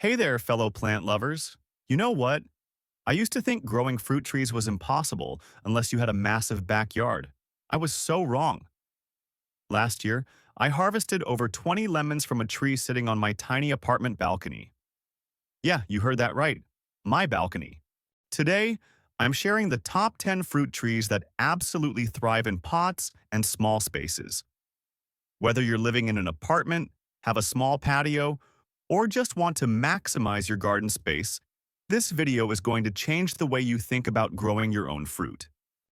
Hey there, fellow plant lovers. You know what? I used to think growing fruit trees was impossible unless you had a massive backyard. I was so wrong. Last year, I harvested over 20 lemons from a tree sitting on my tiny apartment balcony. Yeah, you heard that right. My balcony. Today, I'm sharing the top 10 fruit trees that absolutely thrive in pots and small spaces. Whether you're living in an apartment, have a small patio, or just want to maximize your garden space, this video is going to change the way you think about growing your own fruit.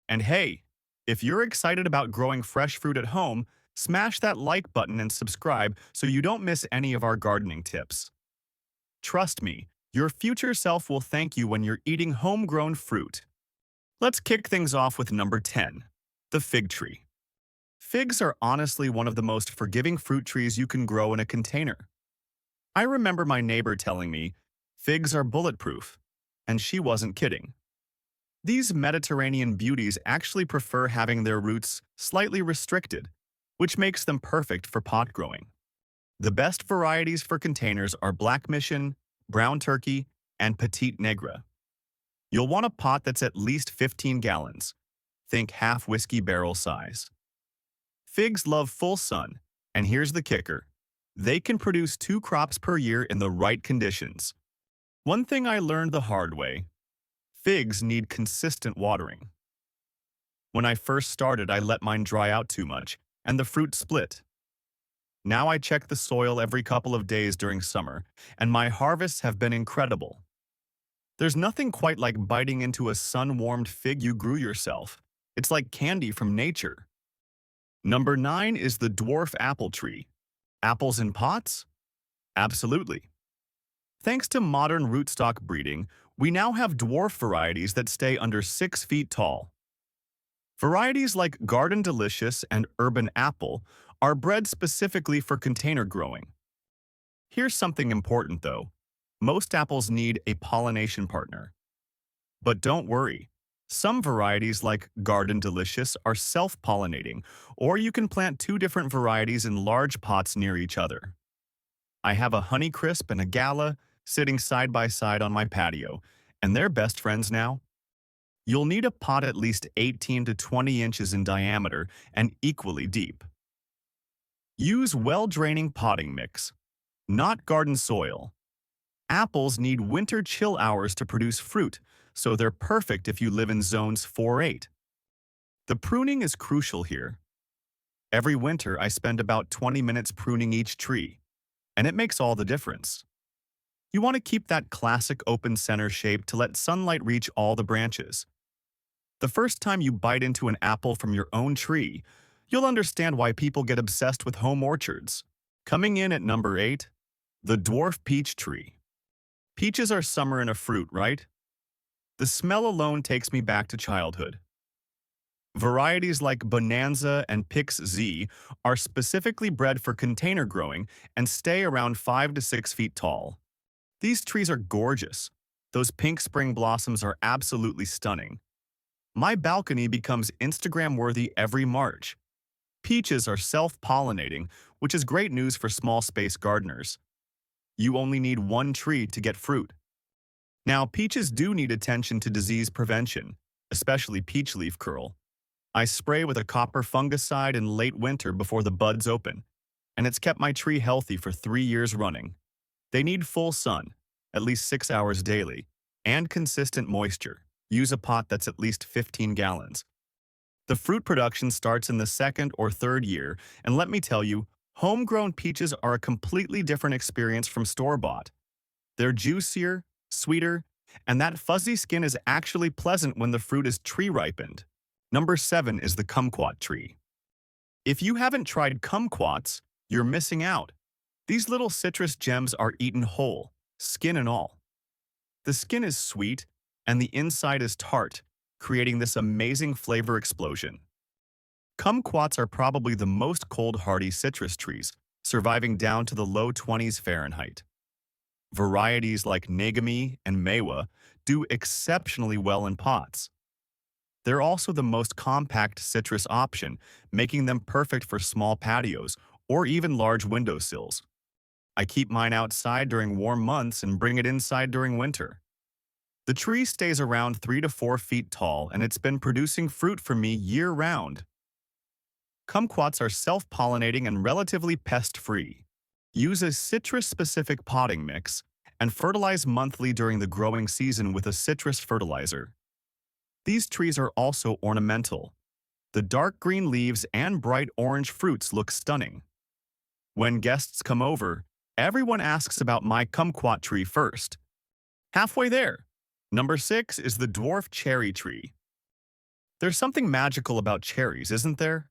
And hey, if you're excited about growing fresh fruit at home, smash that like button and subscribe so you don't miss any of our gardening tips. Trust me, your future self will thank you when you're eating homegrown fruit. Let's kick things off with number 10, the fig tree. Figs are honestly one of the most forgiving fruit trees you can grow in a container. I remember my neighbor telling me, figs are bulletproof, and she wasn't kidding. These Mediterranean beauties actually prefer having their roots slightly restricted, which makes them perfect for pot growing. The best varieties for containers are Black Mission, Brown Turkey, and Petite Negra. You'll want a pot that's at least 15 gallons. Think half whiskey barrel size. Figs love full sun, and here's the kicker. They can produce 2 crops per year in the right conditions. One thing I learned the hard way: figs need consistent watering. When I first started, I let mine dry out too much, and the fruit split. Now I check the soil every couple of days during summer, and my harvests have been incredible. There's nothing quite like biting into a sun-warmed fig you grew yourself. It's like candy from nature. Number 9 is the dwarf apple tree. Apples in pots? Absolutely. Thanks to modern rootstock breeding, we now have dwarf varieties that stay under 6 feet tall. Varieties like Garden Delicious and Urban Apple are bred specifically for container growing. Here's something important though. Most apples need a pollination partner. But don't worry. Some varieties like Garden Delicious are self-pollinating, or you can plant 2 different varieties in large pots near each other. I have a Honeycrisp and a Gala sitting side by side on my patio, and they're best friends now. You'll need a pot at least 18 to 20 inches in diameter and equally deep. Use well-draining potting mix, not garden soil. Apples need winter chill hours to produce fruit, so they're perfect if you live in zones 4-8. The pruning is crucial here. Every winter, I spend about 20 minutes pruning each tree, and it makes all the difference. You want to keep that classic open center shape to let sunlight reach all the branches. The first time you bite into an apple from your own tree, you'll understand why people get obsessed with home orchards. Coming in at number 8, the dwarf peach tree. Peaches are summer in a fruit, right? The smell alone takes me back to childhood. Varieties like Bonanza and Pix Z are specifically bred for container growing and stay around 5 to 6 feet tall. These trees are gorgeous. Those pink spring blossoms are absolutely stunning. My balcony becomes Instagram-worthy every March. Peaches are self-pollinating, which is great news for small space gardeners. You only need 1 tree to get fruit. Now, peaches do need attention to disease prevention, especially peach leaf curl. I spray with a copper fungicide in late winter before the buds open, and it's kept my tree healthy for 3 years running. They need full sun, at least 6 hours daily, and consistent moisture. Use a pot that's at least 15 gallons. The fruit production starts in the 2nd or 3rd year, and let me tell you, homegrown peaches are a completely different experience from store-bought. They're juicier, sweeter, and that fuzzy skin is actually pleasant when the fruit is tree-ripened. Number 7 is the kumquat tree. If you haven't tried kumquats, you're missing out. These little citrus gems are eaten whole, skin and all. The skin is sweet, and the inside is tart, creating this amazing flavor explosion. Kumquats are probably the most cold-hardy citrus trees, surviving down to the low 20s Fahrenheit. Varieties like Negami and Mewa do exceptionally well in pots. They're also the most compact citrus option, making them perfect for small patios or even large windowsills. I keep mine outside during warm months and bring it inside during winter. The tree stays around 3 to 4 feet tall and it's been producing fruit for me year-round. Kumquats are self-pollinating and relatively pest-free. Use a citrus-specific potting mix and fertilize monthly during the growing season with a citrus fertilizer. These trees are also ornamental. The dark green leaves and bright orange fruits look stunning. When guests come over, everyone asks about my kumquat tree first. Halfway there. Number 6 is the dwarf cherry tree. There's something magical about cherries, isn't there?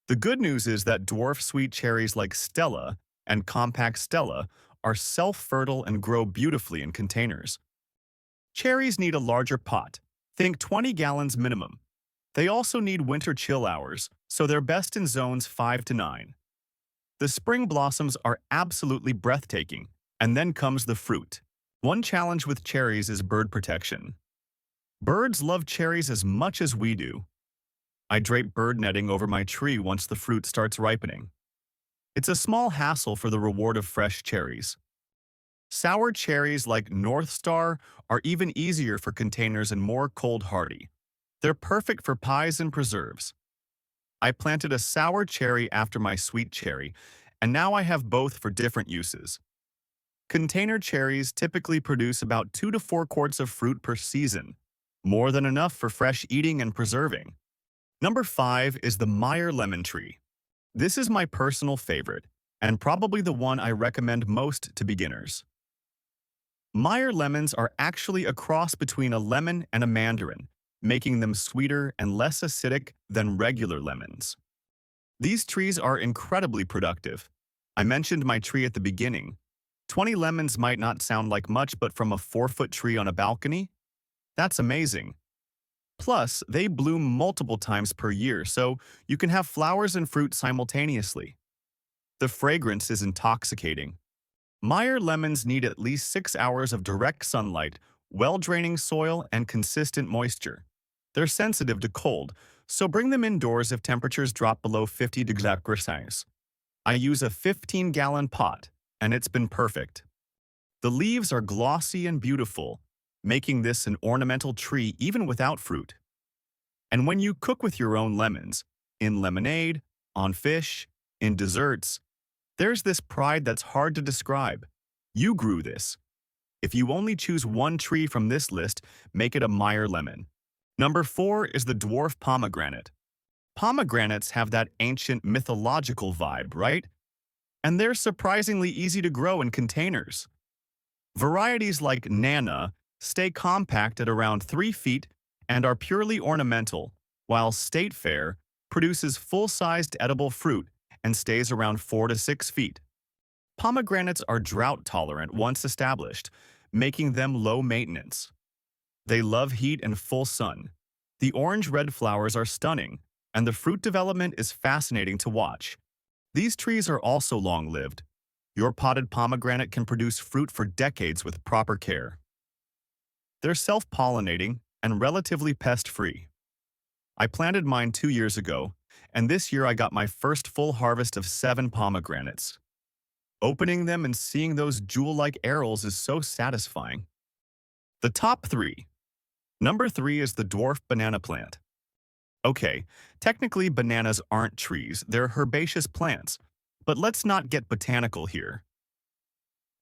The good news is that dwarf sweet cherries like Stella and compact Stella are self-fertile and grow beautifully in containers. Cherries need a larger pot. Think 20 gallons minimum. They also need winter chill hours, so they're best in zones 5 to 9. The spring blossoms are absolutely breathtaking, and then comes the fruit. One challenge with cherries is bird protection. Birds love cherries as much as we do. I drape bird netting over my tree once the fruit starts ripening. It's a small hassle for the reward of fresh cherries. Sour cherries like North Star are even easier for containers and more cold hardy. They're perfect for pies and preserves. I planted a sour cherry after my sweet cherry, and now I have both for different uses. Container cherries typically produce about 2 to 4 quarts of fruit per season, more than enough for fresh eating and preserving. Number 5 is the Meyer lemon tree. This is my personal favorite, and probably the one I recommend most to beginners. Meyer lemons are actually a cross between a lemon and a mandarin, making them sweeter and less acidic than regular lemons. These trees are incredibly productive. I mentioned my tree at the beginning. 20 lemons might not sound like much, but from a 4-foot tree on a balcony? That's amazing. Plus, they bloom multiple times per year, so you can have flowers and fruit simultaneously. The fragrance is intoxicating. Meyer lemons need at least 6 hours of direct sunlight, well-draining soil, and consistent moisture. They're sensitive to cold, so bring them indoors if temperatures drop below 50 degrees Celsius. I use a 15-gallon pot, and it's been perfect. The leaves are glossy and beautiful, making this an ornamental tree even without fruit. And when you cook with your own lemons, in lemonade, on fish, in desserts, there's this pride that's hard to describe. You grew this. If you only choose one tree from this list, make it a Meyer lemon. Number 4 is the dwarf pomegranate. Pomegranates have that ancient mythological vibe, right? And they're surprisingly easy to grow in containers. Varieties like Nana stay compact at around 3 feet and are purely ornamental, while State Fair produces full-sized edible fruit and stays around 4 to 6 feet. Pomegranates are drought-tolerant once established, making them low maintenance. They love heat and full sun. The orange-red flowers are stunning, and the fruit development is fascinating to watch. These trees are also long-lived. Your potted pomegranate can produce fruit for decades with proper care. They're self-pollinating and relatively pest-free. I planted mine 2 years ago, and this year I got my first full harvest of 7 pomegranates. Opening them and seeing those jewel-like arils is so satisfying. The top 3. Number 3 is the dwarf banana plant. Okay, technically bananas aren't trees, they're herbaceous plants, but let's not get botanical here.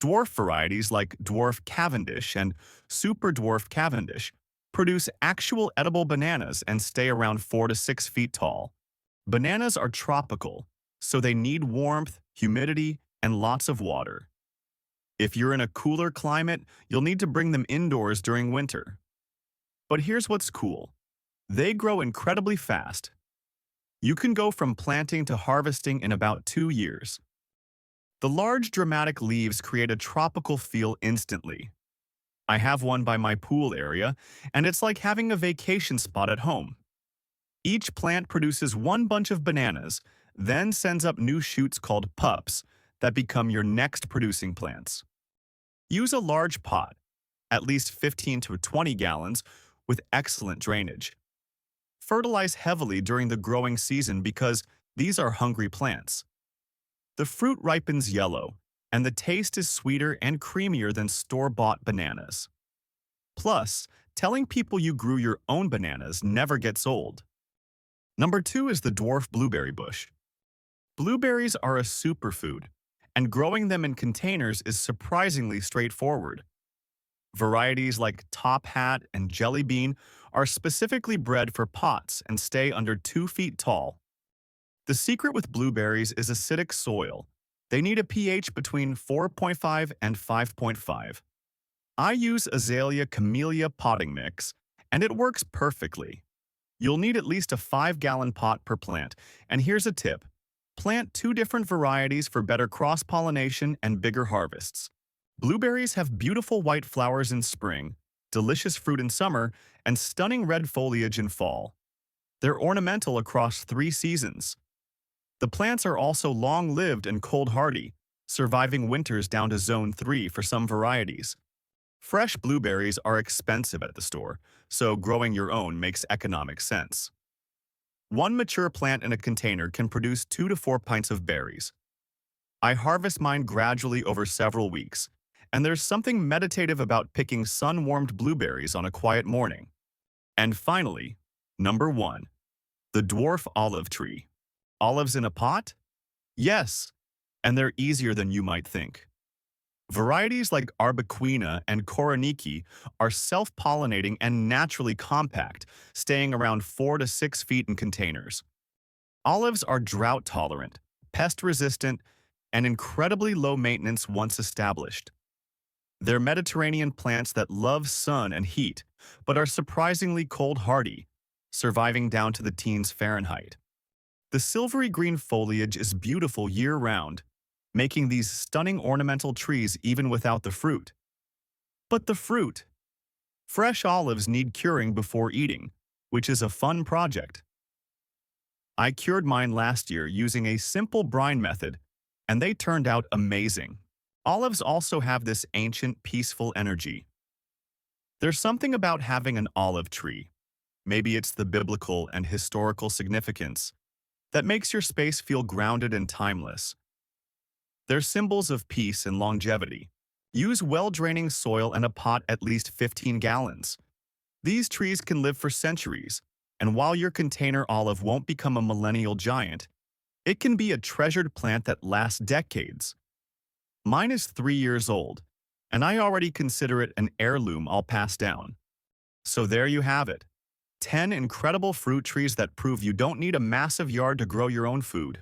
Dwarf varieties like dwarf Cavendish and super dwarf Cavendish produce actual edible bananas and stay around 4 to 6 feet tall. Bananas are tropical, so they need warmth, humidity, and lots of water. If you're in a cooler climate, you'll need to bring them indoors during winter. But here's what's cool. They grow incredibly fast. You can go from planting to harvesting in about 2 years. The large dramatic leaves create a tropical feel instantly. I have one by my pool area, and it's like having a vacation spot at home. Each plant produces one bunch of bananas, then sends up new shoots called pups that become your next producing plants. Use a large pot, at least 15 to 20 gallons, with excellent drainage. Fertilize heavily during the growing season because these are hungry plants. The fruit ripens yellow, and the taste is sweeter and creamier than store-bought bananas. Plus, telling people you grew your own bananas never gets old. Number 2 is the dwarf blueberry bush. Blueberries are a superfood, and growing them in containers is surprisingly straightforward. Varieties like Top Hat and Jelly Bean are specifically bred for pots and stay under 2 feet tall. The secret with blueberries is acidic soil. They need a pH between 4.5 and 5.5. I use Azalea Camellia potting mix, and it works perfectly. You'll need at least a 5-gallon pot per plant, and here's a tip. Plant 2 different varieties for better cross-pollination and bigger harvests. Blueberries have beautiful white flowers in spring, delicious fruit in summer, and stunning red foliage in fall. They're ornamental across 3 seasons. The plants are also long-lived and cold-hardy, surviving winters down to Zone 3 for some varieties. Fresh blueberries are expensive at the store, so growing your own makes economic sense. One mature plant in a container can produce 2 to 4 pints of berries. I harvest mine gradually over several weeks, and there's something meditative about picking sun-warmed blueberries on a quiet morning. And finally, number 1, the dwarf olive tree. Olives in a pot? Yes, and they're easier than you might think. Varieties like Arbequina and Koroniki are self-pollinating and naturally compact, staying around 4 to 6 feet in containers. Olives are drought-tolerant, pest-resistant, and incredibly low maintenance once established. They're Mediterranean plants that love sun and heat, but are surprisingly cold-hardy, surviving down to the teens Fahrenheit. The silvery green foliage is beautiful year-round, making these stunning ornamental trees even without the fruit. But the fruit? Fresh olives need curing before eating, which is a fun project. I cured mine last year using a simple brine method, and they turned out amazing. Olives also have this ancient, peaceful energy. There's something about having an olive tree, maybe it's the biblical and historical significance, that makes your space feel grounded and timeless. They're symbols of peace and longevity. Use well-draining soil and a pot at least 15 gallons. These trees can live for centuries, and while your container olive won't become a millennial giant, it can be a treasured plant that lasts decades. Mine is 3 years old, and I already consider it an heirloom I'll pass down. So there you have it. 10 incredible fruit trees that prove you don't need a massive yard to grow your own food.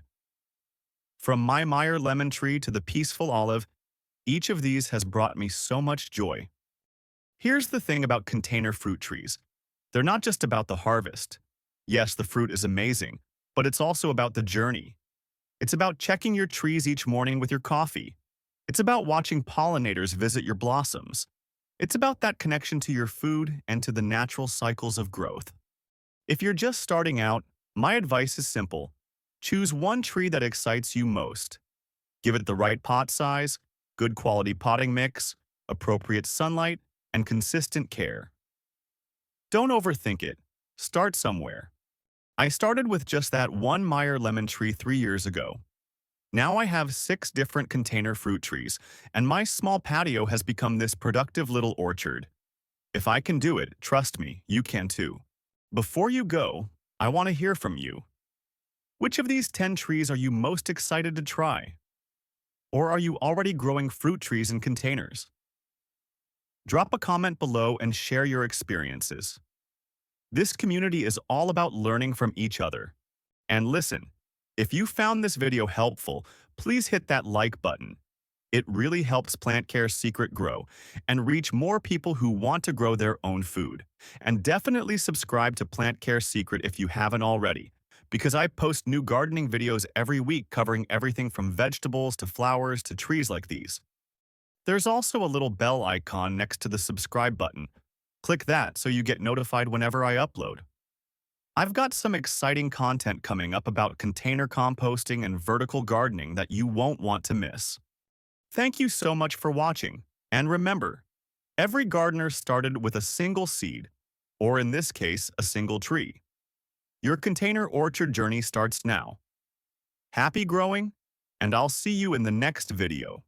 From my Meyer lemon tree to the peaceful olive, each of these has brought me so much joy. Here's the thing about container fruit trees. They're not just about the harvest. Yes, the fruit is amazing, but it's also about the journey. It's about checking your trees each morning with your coffee. It's about watching pollinators visit your blossoms. It's about that connection to your food and to the natural cycles of growth. If you're just starting out, my advice is simple. Choose one tree that excites you most. Give it the right pot size, good quality potting mix, appropriate sunlight, and consistent care. Don't overthink it. Start somewhere. I started with just that one Meyer lemon tree 3 years ago. Now I have 6 different container fruit trees, and my small patio has become this productive little orchard. If I can do it, trust me, you can too. Before you go, I want to hear from you. Which of these 10 trees are you most excited to try? Or are you already growing fruit trees in containers? Drop a comment below and share your experiences. This community is all about learning from each other. And listen, if you found this video helpful, please hit that like button. It really helps Plant Care's Secret grow and reach more people who want to grow their own food. And definitely subscribe to Plant Care Secret if you haven't already, because I post new gardening videos every week covering everything from vegetables to flowers to trees like these. There's also a little bell icon next to the subscribe button. Click that so you get notified whenever I upload. I've got some exciting content coming up about container composting and vertical gardening that you won't want to miss. Thank you so much for watching, and remember, every gardener started with a single seed, or in this case, a single tree. Your container orchard journey starts now. Happy growing, and I'll see you in the next video.